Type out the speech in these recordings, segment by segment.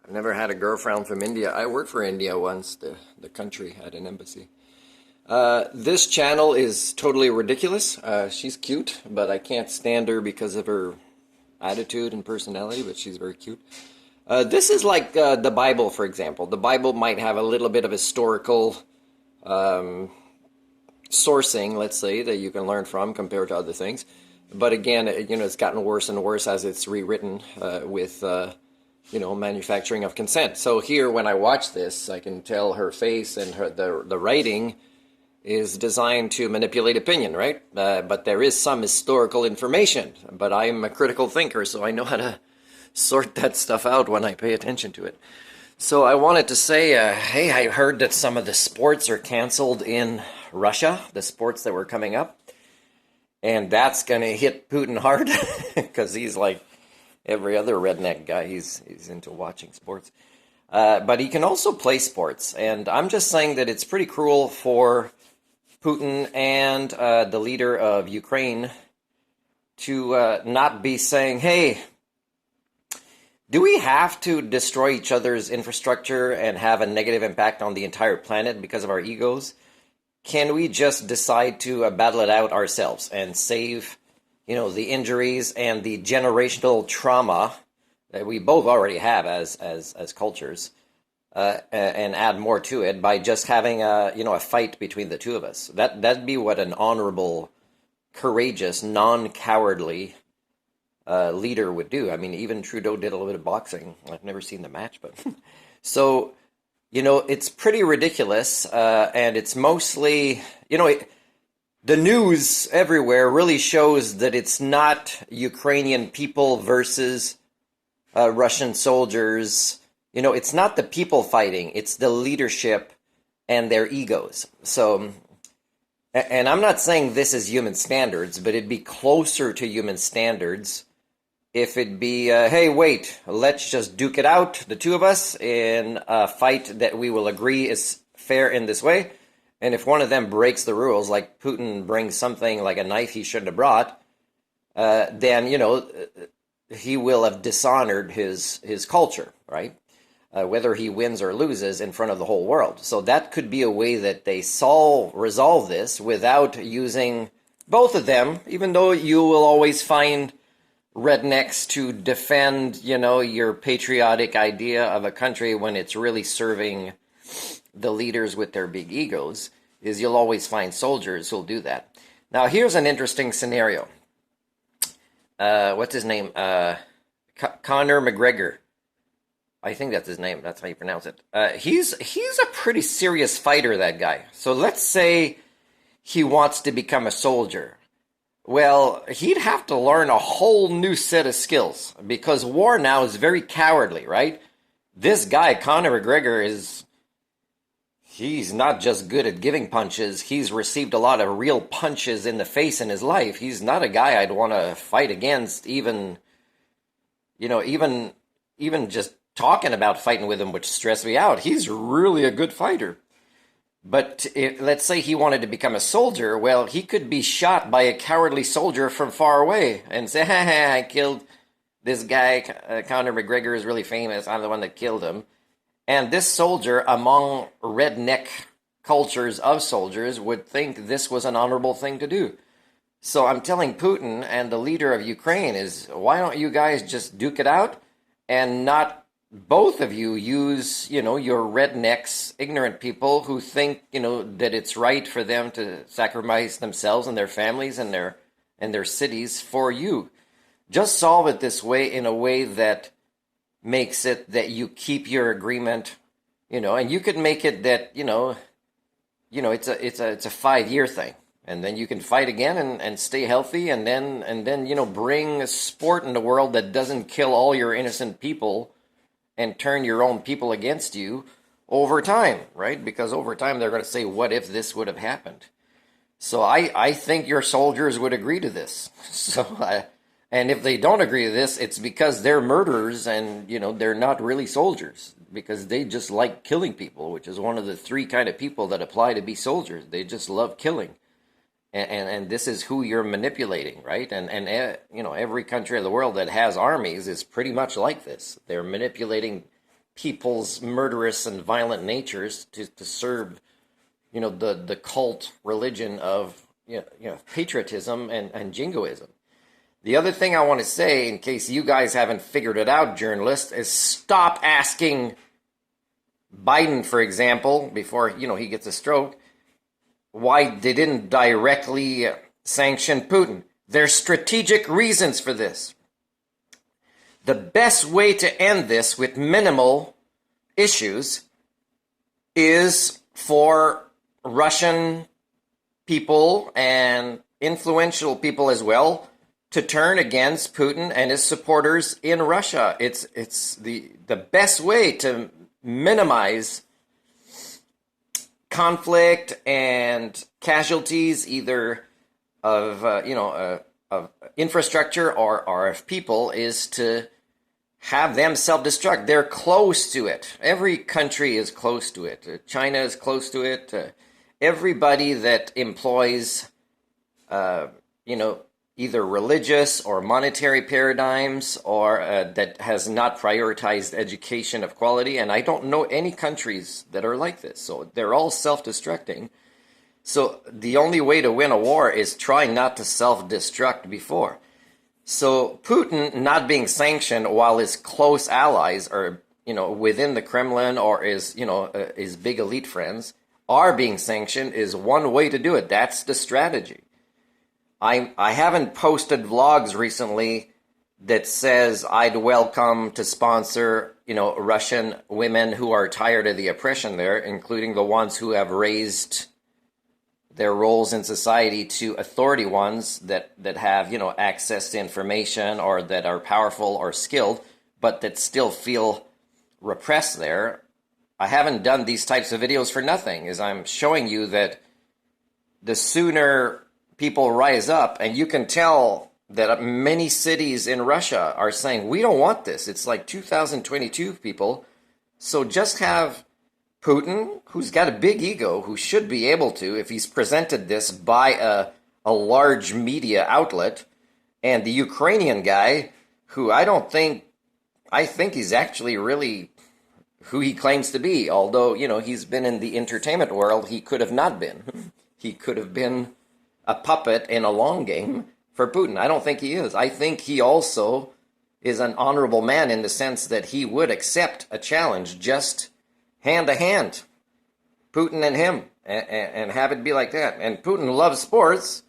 I never had a girlfriend from India. I worked for India once. The country had an embassy. This channel is totally ridiculous. She's cute, but I can't stand her because of her attitude and personality, but she's very cute. This is like the Bible, for example. The Bible might have a little bit of historical sourcing, let's say, that you can learn from compared to other things. But again, it's gotten worse and worse as it's rewritten with manufacturing of consent. So here, when I watch this, I can tell her face and the writing is designed to manipulate opinion, right? But there is some historical information. But I'm a critical thinker, so I know how to sort that stuff out when I pay attention to it. So I wanted to say, hey, I heard that some of the sports are canceled in Russia, the sports that were coming up. And that's going to hit Putin hard because he's like every other redneck guy. He's into watching sports. But he can also play sports. And I'm just saying that it's pretty cruel for Putin and the leader of Ukraine to not be saying, hey, do we have to destroy each other's infrastructure and have a negative impact on the entire planet because of our egos? Can we just decide to battle it out ourselves and save, the injuries and the generational trauma that we both already have as cultures, and add more to it by just having a fight between the two of us? That'd be what an honorable, courageous, non-cowardly leader would do. I mean, even Trudeau did a little bit of boxing. I've never seen the match, but so. It's pretty ridiculous, and it's mostly, the news everywhere really shows that it's not Ukrainian people versus Russian soldiers. It's not the people fighting, it's the leadership and their egos. So, and I'm not saying this is human standards, but it'd be closer to human standards if it'd be, hey, wait, let's just duke it out, the two of us, in a fight that we will agree is fair in this way. And if one of them breaks the rules, like Putin brings something like a knife he shouldn't have brought, then, he will have dishonored his culture, right? Whether he wins or loses in front of the whole world. So that could be a way that they resolve this without using both of them, even though you will always find rednecks to defend, your patriotic idea of a country when it's really serving the leaders with their big egos, is you'll always find soldiers who'll do that. Now, here's an interesting scenario. What's his name? Conor McGregor. I think that's his name. That's how you pronounce it. He's a pretty serious fighter, that guy. So let's say he wants to become a soldier. Well, he'd have to learn a whole new set of skills because war now is very cowardly, right? This guy, Conor McGregor, he's not just good at giving punches. He's received a lot of real punches in the face in his life. He's not a guy I'd want to fight against, even just talking about fighting with him would stress me out. He's really a good fighter. But let's say he wanted to become a soldier, well, he could be shot by a cowardly soldier from far away and say, ha, I killed this guy, Conor McGregor is really famous, I'm the one that killed him. And this soldier, among redneck cultures of soldiers, would think this was an honorable thing to do. So I'm telling Putin and the leader of Ukraine is, why don't you guys just duke it out and not both of you use, your rednecks, ignorant people who think, that it's right for them to sacrifice themselves and their families and their cities for you. Just solve it this way in a way that makes it that you keep your agreement, and you could make it that, it's a 5-year thing. And then you can fight again and stay healthy and then bring a sport in the world that doesn't kill all your innocent people and turn your own people against you over time, right? Because over time they're going to say, what if this would have happened? So I think your soldiers would agree to this. And if they don't agree to this, it's because they're murderers and, they're not really soldiers because they just like killing people, which is one of the 3 kind of people that apply to be soldiers. They just love killing. And this is who you're manipulating, right? And every country of the world that has armies is pretty much like this. They're manipulating people's murderous and violent natures to serve, the cult religion of patriotism and jingoism. The other thing I want to say, in case you guys haven't figured it out, journalists, is stop asking Biden, for example, before he gets a stroke, why they didn't directly sanction Putin. There's strategic reasons for this. The best way to end this with minimal issues is for Russian people and influential people as well to turn against Putin and his supporters in Russia. It's the best way to minimize conflict and casualties, either of of infrastructure or of people, is to have them self-destruct. They're close to it. Every country is close to it. China is close to it. Everybody that employs, either religious or monetary paradigms, or that has not prioritized education of quality. And I don't know any countries that are like this. So they're all self-destructing. So the only way to win a war is try not to self-destruct before. So Putin not being sanctioned while his close allies are, within the Kremlin, or his big elite friends are being sanctioned, is one way to do it. That's the strategy. I haven't posted vlogs recently that says I'd welcome to sponsor, Russian women who are tired of the oppression there, including the ones who have raised their roles in society to authority ones that have, access to information, or that are powerful or skilled, but that still feel repressed there. I haven't done these types of videos for nothing, as I'm showing you that the sooner people rise up, and you can tell that many cities in Russia are saying, we don't want this. It's like 2022, people. So just have Putin, who's got a big ego, who should be able to, if he's presented this by a large media outlet, and the Ukrainian guy, who I think he's actually really who he claims to be, although, he's been in the entertainment world. He could have not been. He could have been a puppet in a long game for Putin. I don't think he is. I think he also is an honorable man, in the sense that he would accept a challenge, just hand to hand, Putin and him, and have it be like that. And Putin loves sports,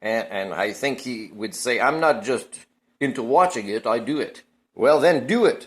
and I think he would say, I'm not just into watching it, I do it. Well, then do it.